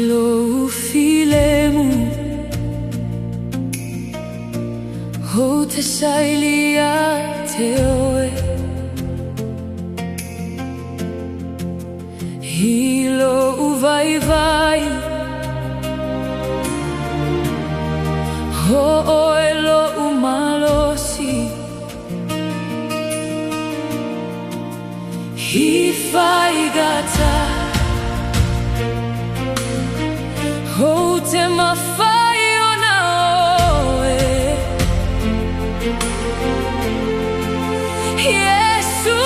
Hilo filemu ho te sailia te oe. Hilo vai vai ho oe lo umalosi. Hi fai gata ho te mawhai ona oe. Yesu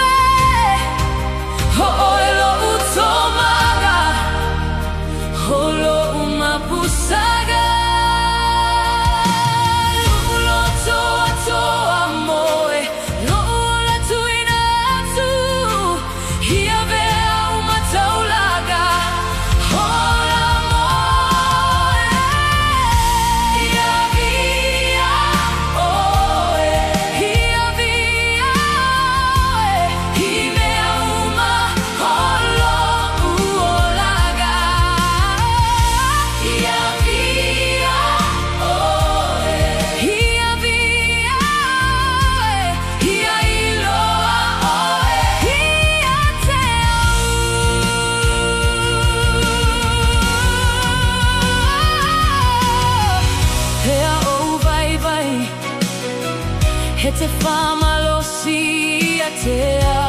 e ho oe lo utomaga ho lo umapusaga. Lo toa toa moe lo ola tuina atu. Hia vea umataulaga hola moe. Hia via oe, hia via oe. Hi mea uma holo uolaga. Hia via oe, hia via oe. Hia iloa oe, hia te au. Hea o vai vai he te whamalosi a te au.